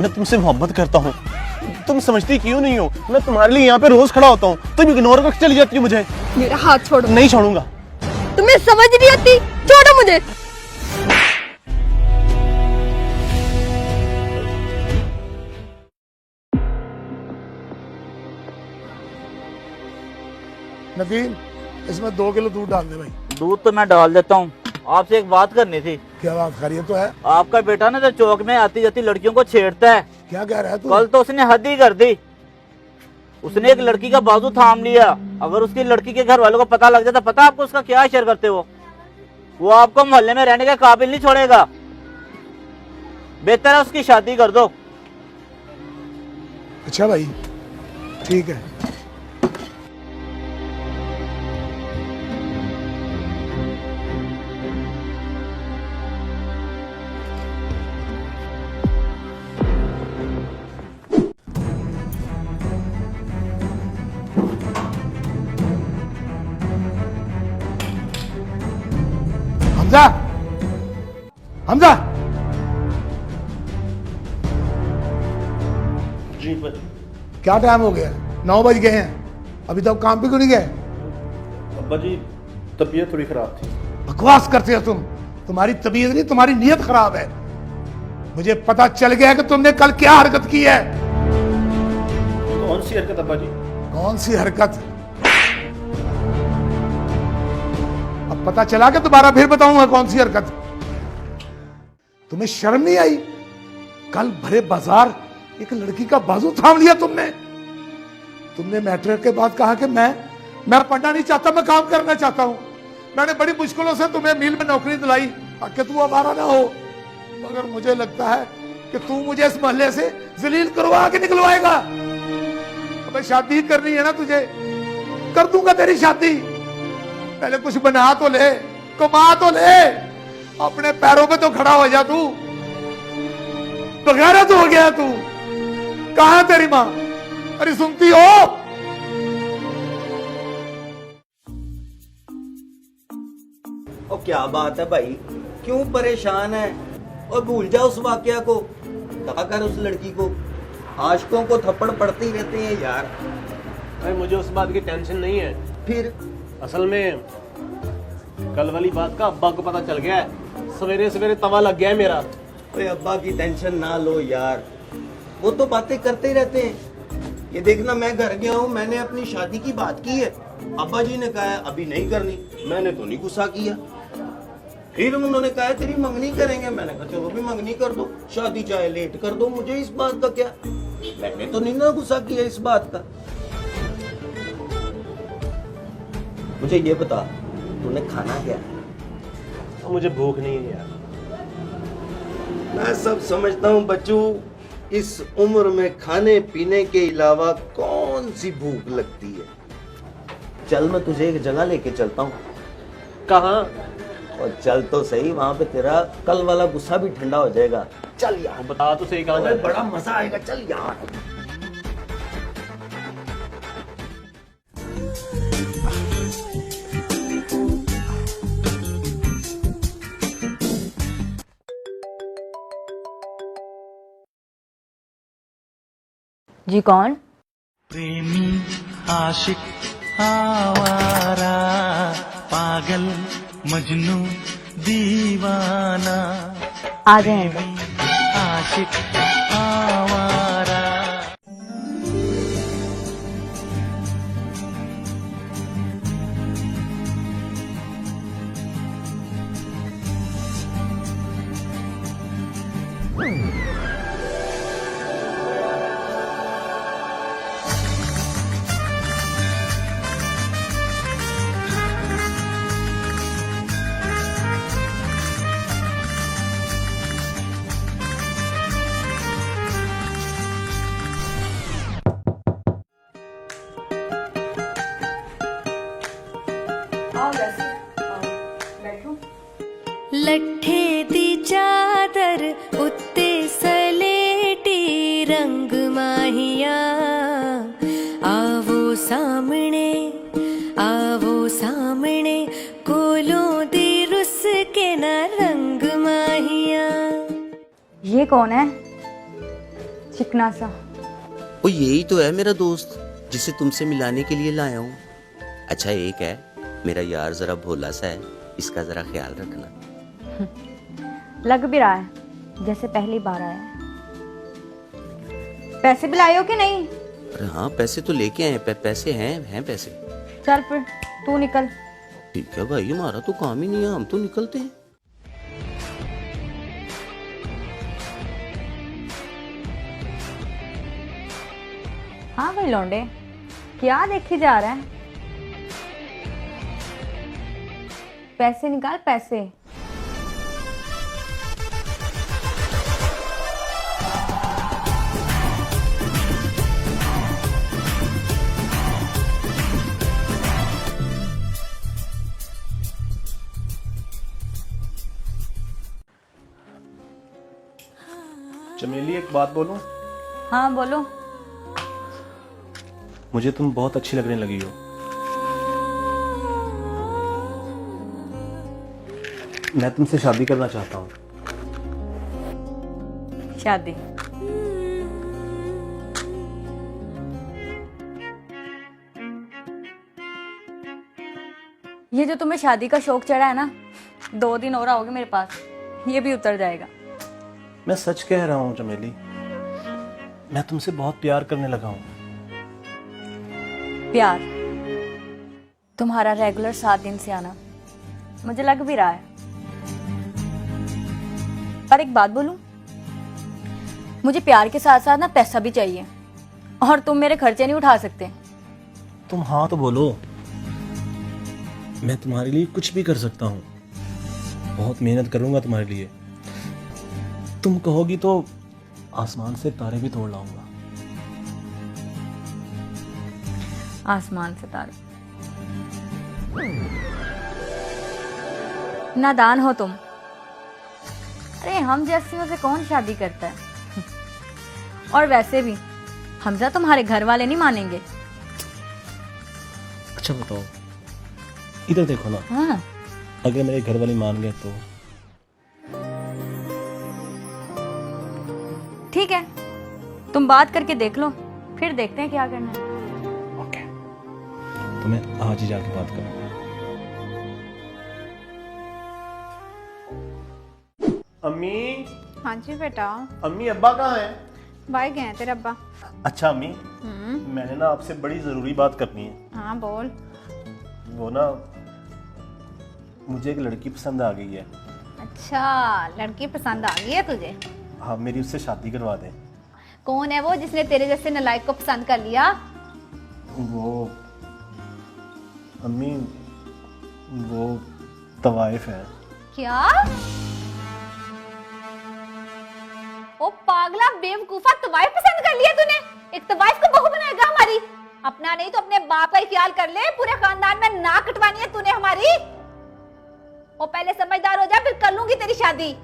मैं तुमसे मोहब्बत करता हूँ, तुम समझती क्यों नहीं हो? मैं तुम्हारे लिए यहाँ पे रोज खड़ा होता हूँ, तुम इग्नोर करके चली जाती हो मुझे। मेरा हाथ छोड़ो। नहीं छोड़ूंगा। तुम्हें समझ नहीं आती, छोड़ो मुझे। नदीम, इसमें 2 किलो दूध डाल दे भाई। दूध तो मैं डाल देता हूँ। आपसे एक बात करनी थी। क्या बात? खैरियत तो है? आपका बेटा ना जो चौक में आती जाती लड़कियों को छेड़ता है। क्या कह रहा है तू? कल तो उसने हद ही कर दी। उसने एक लड़की का बाजू थाम लिया। अगर उसकी लड़की के घर वालों को पता लग जाता, पता आपको उसका क्या शेयर करते वो आपको मोहल्ले में रहने के काबिल नहीं छोड़ेगा। बेहतर है उसकी शादी कर दो। अच्छा भाई, ठीक है। हमजा, हमजा। जी क्या टाइम हो गया? 9 बज गए हैं, अभी तक काम पे क्यों नहीं गए? अब्बा जी, तबीयत थोड़ी खराब थी। बकवास करते हो तुम। तुम्हारी तबीयत नहीं, तुम्हारी नीयत खराब है। मुझे पता चल गया कि तुमने कल क्या हरकत की है। कौन सी हरकत अब्बा जी? कौन सी हरकत? अब पता चला कि दोबारा फिर बताऊंगा कौन सी हरकत। तुम्हें शर्म नहीं आई? कल भरे बाजार एक लड़की का बाजू थाम लिया तुमने। तुमने मैट्रिक के बाद कहा कि मैं पढ़ना नहीं चाहता, मैं काम करना चाहता हूं। मैंने बड़ी मुश्किलों से तुम्हें मिल में नौकरी दिलाई ताकि तू आवारा ना हो। मगर मुझे लगता है कि तू मुझे इस मोहल्ले से जलील करवा के निकलवाएगा। अबे शादी करनी है ना तुझे, कर दूंगा तेरी शादी। पहले कुछ बना तो ले, कमा तो ले, अपने पैरों पे तो खड़ा हो जा। तू बगैरत हो गया तू। कहां तेरी मां? अरे सुनती हो? और क्या बात है भाई, क्यों परेशान है? और भूल जा उस वाकया को, दगा कर उस लड़की को। आशिकों को थप्पड़ पड़ते ही रहते हैं यार। भाई मुझे उस बात की टेंशन नहीं है। फिर असल में कल वाली बात का अब्बा को पता चल गया है। सवेरे सवेरे तवा लग गया है मेरा। ओए अब्बा की टेंशन ना लो यार, वो तो बातें करते ही रहते हैं। ये देखना, मैं घर गया हूँ, मैंने अपनी शादी की बात की है। अब्बा जी ने कहा है अभी नहीं करनी, मैंने तो नहीं गुस्सा किया। फिर उन्होंने कहा है तेरी मंगनी करेंगे, मैंने कहा चलो भी मंगनी कर दो, शादी चाहे लेट कर दो, मुझे इस बात का क्या। मैंने तो नहीं ना गुस्सा किया इस बात का। मुझे ये बता, तूने खाना क्या? मुझे भूख नहीं है यार। मैं सब समझता हूँ बच्चू, इस उम्र में खाने पीने के अलावा कौन सी भूख लगती है। चल मैं तुझे एक जगह लेके चलता हूँ। कहाँ? और चल तो सही, वहां पे तेरा कल वाला गुस्सा भी ठंडा हो जाएगा। चल यार, बता तो सही, कहाँ अरे जाना है? बड़ा मजा आएगा, चल यार। जी कौन? प्रेमी आशिक आवारा पागल मजनू दीवाना। आ जाए अंदर। आशिक आवारा। लट्ठे दी चादर उत्ते सलेटी रंग माहिया। आवो सामने कोलों दी रुस के न रंग माहिया। ये कौन है? चिकना सा। वो यही तो है मेरा दोस्त जिसे तुमसे मिलाने के लिए लाया हूँ। अच्छा एक है, मेरा यार जरा भोला सा है, इसका जरा ख्याल रखना। लग भी रहा है जैसे पहली बार आया है। पैसे भी लाए हो कि नहीं? अरे हाँ पैसे तो लेके आए, पैसे हैं पैसे। चल फिर तू निकल। ठीक है भाई, हमारा तो काम ही नहीं है, हम तो निकलते हैं। हाँ भाई लौंडे, क्या देखे जा रहा है? पैसे निकाल पैसे। चमेली एक बात बोलूं? हाँ बोलो। मुझे तुम बहुत अच्छी लगने लगी हो। मैं तुमसे शादी करना चाहता हूँ। शादी? ये जो तुम्हें शादी का शौक चढ़ा है ना, 2 दिन और आओगे मेरे पास, ये भी उतर जाएगा। मैं सच कह रहा हूँ चमेली, मैं तुमसे बहुत प्यार करने लगा हूँ। प्यार? तुम्हारा रेगुलर 7 दिन से आना मुझे लग भी रहा है। पर एक बात बोलूं, मुझे प्यार के साथ साथ ना पैसा भी चाहिए, और तुम मेरे खर्चे नहीं उठा सकते। तुम हाँ तो बोलो, मैं तुम्हारे लिए कुछ भी कर सकता हूँ। बहुत मेहनत करूंगा तुम्हारे लिए। तुम कहोगी तो आसमान से तारे भी तोड़ लाऊंगा। आसमान से तारे? नादान हो तुम। अरे हम जैसियों से कौन शादी करता है? और वैसे भी हमजा तुम्हारे घर वाले नहीं मानेंगे। अच्छा बताओ, इधर देखो ना। हाँ। अगर मेरे घर वाले मान गए तो? ठीक है, तुम बात करके देख लो, फिर देखते हैं क्या करना है। ओके, तो मैं आज ही जाके बात करूंगा। अम्मी। हाँ जी बेटा। अम्मी अब्बा कहाँ हैं? बाहर गए हैं तेरे अब्बा। अच्छा अम्मी, मैंने ना आपसे बड़ी जरूरी बात करनी है। हाँ बोल। वो ना, मुझे एक लड़की पसंद आ गई है। अच्छा, लड़की पसंद आ गई है तुझे? हाँ, मेरी उससे शादी करवा दें। कौन है वो जिसने तेरे जैसे नालायक को पसंद कर लिया? वो अम्मी, वो तवाइफ है। क्या? ओ पागला बेवकूफा, तवाइफ पसंद कर लिया तूने? एक तवाइफ को बहू बनाएगा हमारी? अपना नहीं तो अपने बाप का ही ख्याल कर ले। पूरे खानदान में नाक कटवानी है तूने हमारी। ओ पहले समझदार हो जा, फिर कर लूंगी तेरी शादी।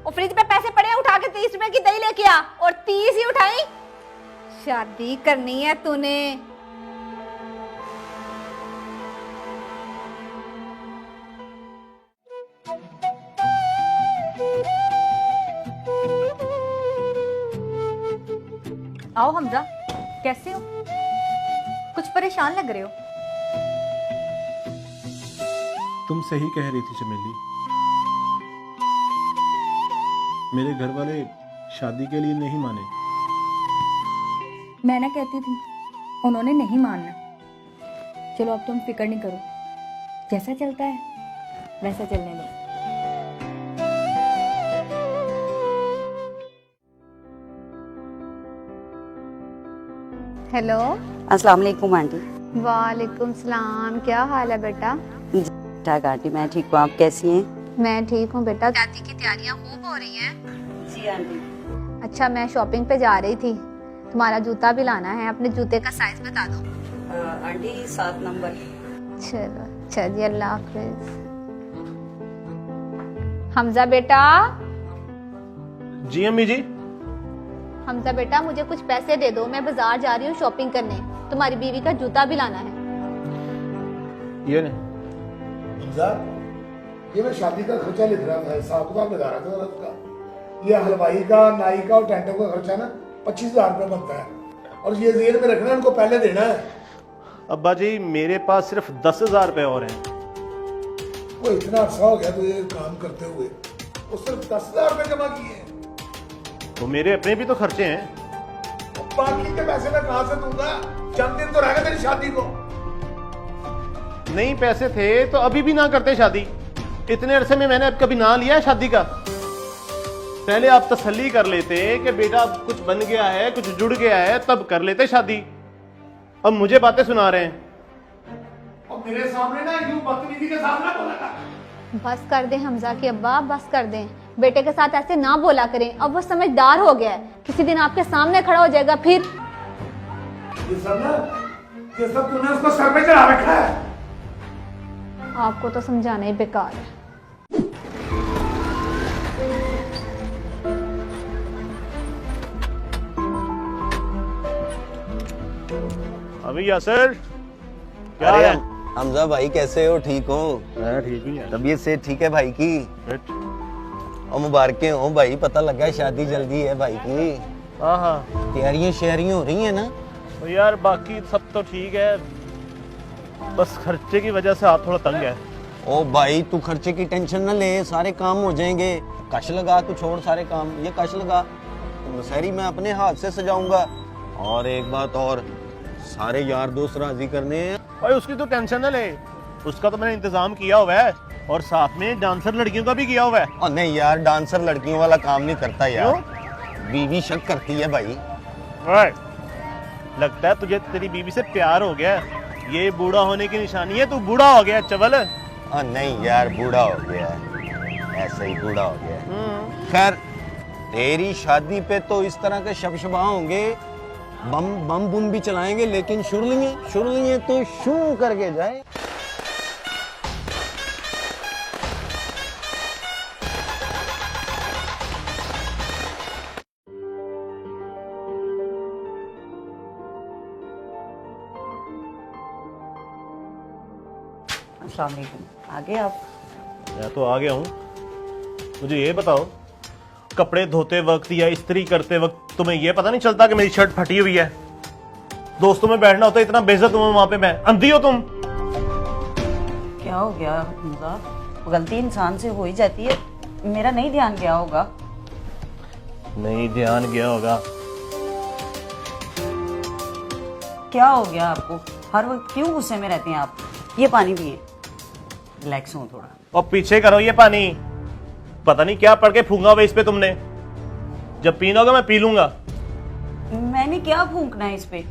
और फ्रिज पे पैसे पड़े हैं, उठा के 30 रुपए की दही लेके आ। और 30 ही उठाई। शादी करनी है तूने? आओ हमजा, कैसे हो? कुछ परेशान लग रहे हो। तुम सही कह रही थी चमेली, मेरे घर वाले शादी के लिए नहीं माने। मैं ना कहती थी, उन्होंने नहीं मानना। चलो अब तुम फिक्र नहीं करो, जैसा चलता है वैसा चलने दो। हेलो। अस्सलाम वालेकुम आंटी। वालेकुम सलाम। क्या हाल है बेटा? ठीक आंटी, मैं ठीक हूँ, आप कैसी हैं? मैं ठीक हूँ बेटा। शादी की तैयारियां खूब हो रही हैं? जी आंटी। अच्छा, मैं शॉपिंग पे जा रही थी, तुम्हारा जूता भी लाना है। अपने जूते का साइज बता दो। Aunty 7 number. चलो अच्छा जी, अल्लाह हाफिज। हमजा बेटा। जी अम्मी जी। हमजा बेटा, मुझे कुछ पैसे दे दो, मैं बाजार जा रही हूँ शॉपिंग करने। तुम्हारी बीवी का जूता भी लाना है। ये ने हमजा, ये मैं शादी का खर्चा लिख रहा था, हिसाब किताब लगा रहा था उसका। ये हलवाई का, नाई का और टेंटो का खर्चा ना 25,000 रुपये बनता है और ये जेल में रखना है, उनको पहले देना है। अब्बा जी मेरे पास सिर्फ 10,000 रुपये और हैं। वो इतना अर्सा हो गया तुझे काम करते हुए, वो सिर्फ 10,000 रुपये जमा किए हैं। तो मेरे अपने भी तो खर्चे हैं। बाकी के पैसे मैं कहां से दूंगा? चंद दिन तो रह गए तेरी शादी को। नहीं पैसे थे तो अभी भी ना करते शादी। इतने अरसे में मैंने अब कभी ना लिया है शादी का। पहले आप तसल्ली कर लेते कि बेटा कुछ बन गया है, कुछ जुड़ गया है, तब कर लेते शादी। अब मुझे बातें सुना रहे हैं। और मेरे सामने ना यूं बदतमीजी के साथ ना बोला कर। बस कर दें हमजा के अब्बा, बस कर दें। बेटे के साथ ऐसे ना बोला करें, अब वो समझदार हो गया है। किसी दिन आपके सामने खड़ा हो जाएगा फिर। ये सब तूने उसको सर पे चढ़ा रखा है। आपको तो समझाना ही बेकार है। अभी यासर क्या अरे है? हमजा भाई कैसे हो? ठीक हो? मैं ठीक ही है। तबीयत से ठीक है भाई की? और मुबारकें हो भाई, पता लगा शादी जल्दी है भाई की। हाँ हाँ तैयारियां शहरियां हो रही है ना? तो यार बाकी सब तो ठीक है, बस खर्चे की वजह से आप थोड़ा तंग है। ओ भाई तू खर्चे की टेंशन न ले, सारे काम हो जाएंगे। कश लगा, तू छोड़ सारे काम, ये कश लगा, मसहरी मैं अपने हाथ से सजाऊंगा। और एक बात और, सारे यार दोस्त राजी करने हैं। भाई उसकी तो टेंशन न ले, उसका तो मैंने इंतजाम किया हुआ है और साथ में डांसर लड़कियों का भी किया हुआ है। और नहीं यार, डांसर लड़कियों वाला काम नहीं करता यार, बीवी शक करती है भाई। लगता है तुझे तेरी बीवी से प्यार हो गया। ये बूढ़ा होने की निशानी है, तू बूढ़ा हो गया चवल। और नहीं यार, बूढ़ा हो गया, ऐसे ही बूढ़ा हो गया। खैर तेरी शादी पे तो इस तरह के शबशबा होंगे, बम बम बुम भी चलाएंगे, लेकिन शुरलियां तो शू करके जाए। अस्सलाम वालेकुम। आ गए आप? मैं तो आ गया हूँ। मुझे ये बताओ, कपड़े धोते वक्त या इस्त्री करते वक्त तुम्हें ये पता नहीं चलता कि मेरी शर्ट फटी हुई है? दोस्तों में बैठना होता है, इतना बेइज्जत हूँ वहां पे मैं। अंधी हो तुम? क्या हो गया हमजा? गलती इंसान से हो ही जाती है, मेरा नहीं ध्यान गया होगा। नहीं ध्यान गया होगा? क्या हो गया आपको? हर वक्त क्यों गुस्से में रहते हैं आप? ये पानी पिए, रिलैक्स हो थोड़ा। और पीछे करो ये पानी, पता नहीं क्या पढ़ के फूंगा हुआ इस पे तुमने। जब पीना होगा मैं पी लूंगा। मैंने क्या फूंकना है इस पे?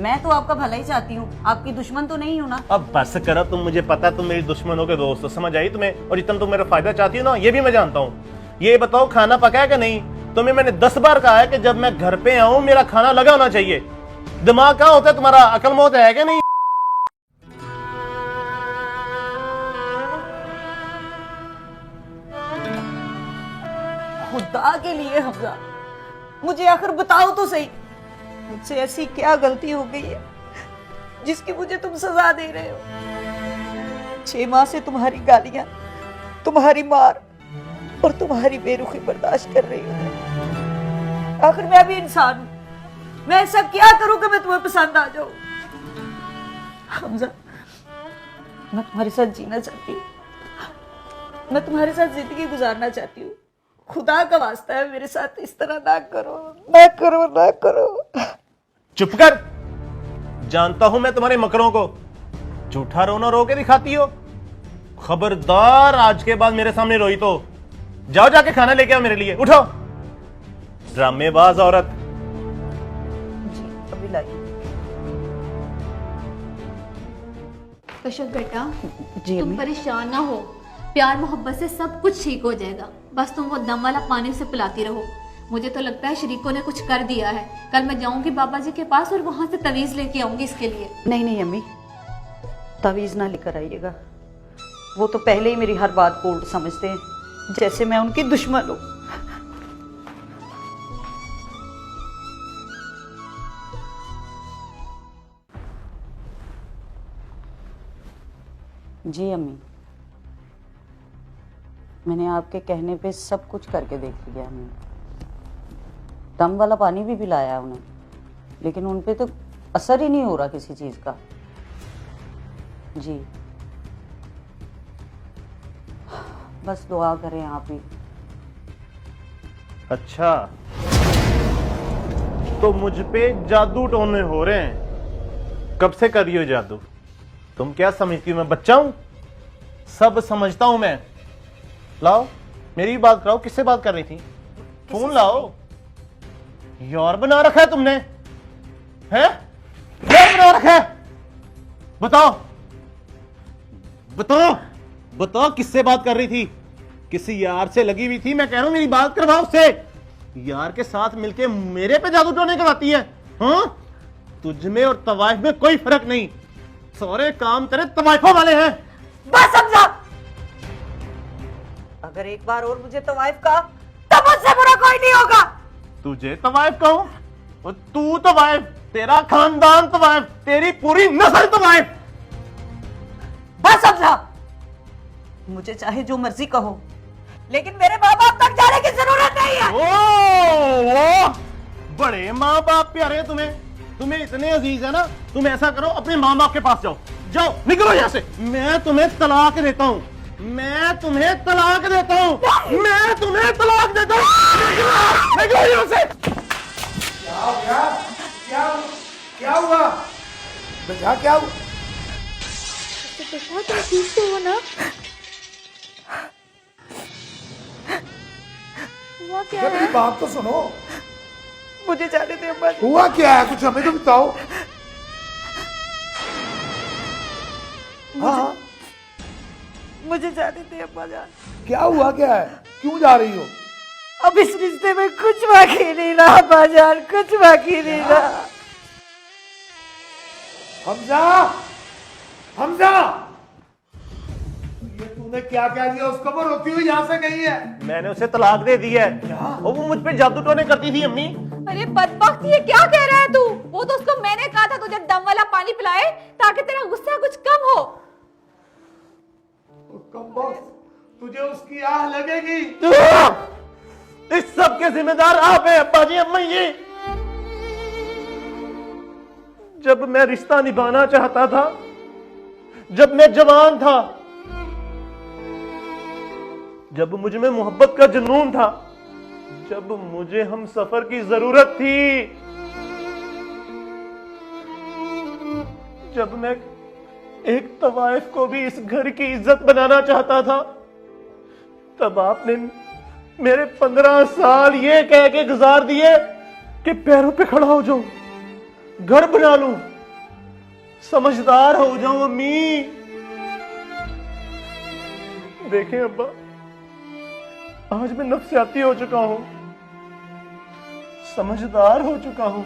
मैं तो आपका भला ही चाहती हूँ, आपकी दुश्मन तो नहीं हूँ ना। अब बस करो तुम, मुझे पता तुम मेरी दुश्मन हो के दोस्त हो, समझ आई तुम्हें? और जितना तुम मेरा फायदा चाहती हो ना, ये भी मैं जानता हूँ। ये बताओ खाना पका है कि नहीं? तुम्हें मैंने 10 बार कहा है कि जब मैं घर पे आऊं मेरा खाना लगा होना चाहिए। दिमाग कहाँ होता है तुम्हारा? अकल मौत है क्या नहीं? खुदा के लिए हमजा, मुझे आखिर बताओ तो सही, मुझसे ऐसी क्या गलती हो गई है जिसकी मुझे तुम सजा दे रहे हो? 6 माह से तुम्हारी गालियां, तुम्हारी मार और तुम्हारी बेरुखी बर्दाश्त कर रही हूँ। आखिर मैं भी इंसान हूँ, मैं ऐसा क्या करूं कि मैं तुम्हें पसंद आ जाऊं? हमजा, मैं तुम्हारे साथ जीना चाहती हूँ, मैं तुम्हारे साथ जिंदगी गुजारना चाहती हूँ। खुदा का वास्ता है, मेरे साथ इस तरह ना करो, ना करो, ना करो। चुप कर, जानता हूं मैं तुम्हारे मकरों को। झूठा रोना रो के दिखाती हो। खबरदार आज के बाद मेरे सामने रोई तो जाओ जाके खाना लेके आओ मेरे लिए। उठो ड्रामेबाज औरत। जी अभी लाइए। कशफ बेटा, जी तुम अम्मी। परेशान ना हो, प्यार मोहब्बत से सब कुछ ठीक हो जाएगा। बस तुम वो दम वाला पानी से पिलाती रहो। मुझे तो लगता है शरीकों ने कुछ कर दिया है। कल मैं जाऊंगी बाबा जी के पास और वहां से तवीज लेके आऊंगी इसके लिए। नहीं नहीं अम्मी, तावीज ना लेकर आइएगा। वो तो पहले ही मेरी हर बात को उल्ट समझते हैं, जैसे मैं उनकी दुश्मन हूं। जी अम्मी, मैंने आपके कहने पे सब कुछ करके देख लिया अम्मी। दम वाला पानी भी पिलाया है उन्हें, लेकिन उन पे तो असर ही नहीं हो रहा किसी चीज का। जी बस दुआ करें आप ही। अच्छा, तो मुझ पे जादू टोने हो रहे हैं। कब से कर रही हो जादू? तुम क्या समझती हो मैं बच्चा हूं? सब समझता हूं मैं। लाओ मेरी बात कराओ, किससे बात कर रही थी? फोन लाओ। यार बना रखा है तुमने, हैं? यार बना रखा है। बताओ बताओ बताओ, किससे बात कर रही थी? किसी यार से लगी हुई थी? मैं कह रहा हूं मेरी बात करवाओ उससे। यार के साथ मिलके मेरे पे जादू टोने करवाती है। हाँ, तुझ में और तवाइफ में कोई फर्क नहीं, सारे काम तेरे तवाइफों वाले हैं। बस समझा। अगर एक बार और मुझे तवाइफ कहा तो मुझसे बुरा कोई नहीं होगा। तुझे तवाइफ कहूं? और तू तवाइफ, तेरा खानदान तवाइफ, तेरी पूरी नस्ल तवाइफ। बस समझा। मुझे चाहे जो मर्जी कहो, लेकिन मेरे माँ बाप तक जाने की जरूरत नहीं है। ओ, बड़े माँ बाप प्यारे तुम्हें, तुम्हें इतने अजीज है ना। तुम ऐसा करो, अपने माँ बाप के पास जाओ, जाओ निकलो यहाँ से। मैं तुम्हें तलाक देता हूँ, मैं तुम्हें तलाक देता हूँ, मैं तुम्हें तलाक देता हूँ। निकलो यहाँ से। क्या हो गया? क्या हुआ बेटा? क्या हुआ? बेटा तुम ठीक तो हो ना? हुआ क्या मेरी है? बात तो सुनो। मुझे जाने दे अम्मा जी। हुआ क्या है? कुछ हमें तो बताओ। हाँ, मुझे जाने दे अम्मा जान। क्या हुआ? क्या है? क्यों जा रही हो? अब इस रिश्ते में कुछ बाकी नहीं रहा बाजान, कुछ बाकी नहीं रहा। हमजा, हमजा, ये तूने क्या क्या किया? उसको वो रोती हुई यहाँ से गई है। मैंने उसे तलाक दे दी है और वो मुझ पे जादू टोने करती थी। अम्मी अरे बदबख्त, ये क्या कह रहा है तू? वो तो उसको मैंने कहा था तुझे दम वाला पानी पिलाए ताकि तेरा गुस्सा कुछ कम हो। तुझे उसकी आह लगेगी। इस सब के जिम्मेदार आप हैं, अब्बा जी, अम्मी जी। जब मैं रिश्ता निभाना चाहता था, जब मैं जवान था, जब मुझ में मोहब्बत का जुनून था, जब मुझे हम सफर की जरूरत थी, जब मैं एक तवाइफ को भी इस घर की इज्जत बनाना चाहता था, तब आपने मेरे 15 साल ये कह के गुजार दिए कि पैरों पे खड़ा हो जाऊं, घर बना लूं, समझदार हो जाऊं। अम्मी देखें अब्बा, आज मैं नफसियाती हो चुका हूं, समझदार हो चुका हूं।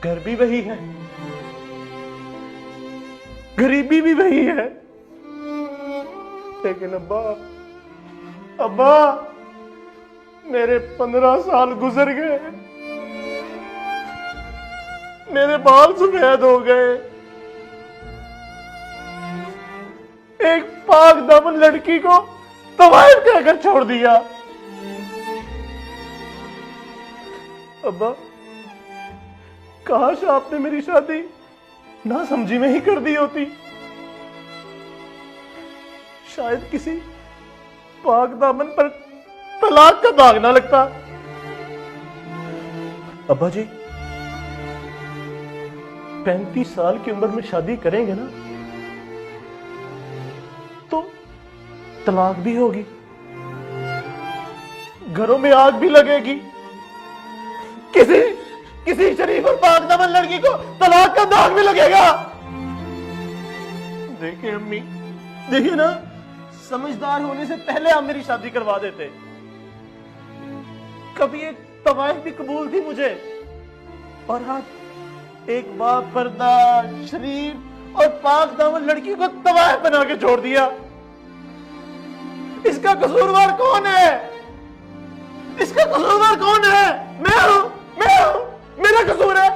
घर भी वही है, गरीबी भी वही है, लेकिन अब्बा, अब्बा मेरे 15 साल गुजर गए, मेरे बाल सफेद हो गए, एक पाक दामन लड़की को तवाइफ कहकर छोड़ दिया। अब्बा, काश आपने मेरी शादी ना समझी में ही कर दी होती, शायद किसी पाक दामन पर तलाक का दाग ना लगता। अब्बा जी, 35 साल की उम्र में शादी करेंगे ना तो तलाक भी होगी, घरों में आग भी लगेगी, किसी शरीफ और पाक दामन लड़की को तलाक का दाग भी लगेगा। देखिए अम्मी, देखिए ना, समझदार होने से पहले आप मेरी शादी करवा देते। कभी एक तवाइफ भी कबूल थी मुझे, और आज एक बापर्दा शरीफ और पाक दामन लड़की को तवाइफ बना के छोड़ दिया। इसका कसूरवार कौन है? इसका कसूरवार कौन है? मैं हूं, मेरा कसूर है।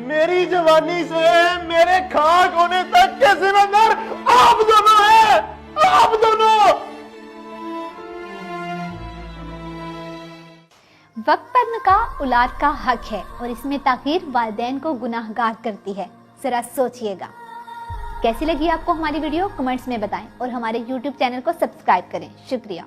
मेरी जवानी से मेरे खाक होने तक के जिम्मेदार आप दोनों हैं, आप दोनों। वक्त पर निकाह औलाद का हक है और इसमें ताखीर वालिदैन को गुनाहगार करती है। जरा सोचिएगा। कैसी लगी आपको हमारी वीडियो कमेंट्स में बताएं और हमारे YouTube चैनल को सब्सक्राइब करें। शुक्रिया।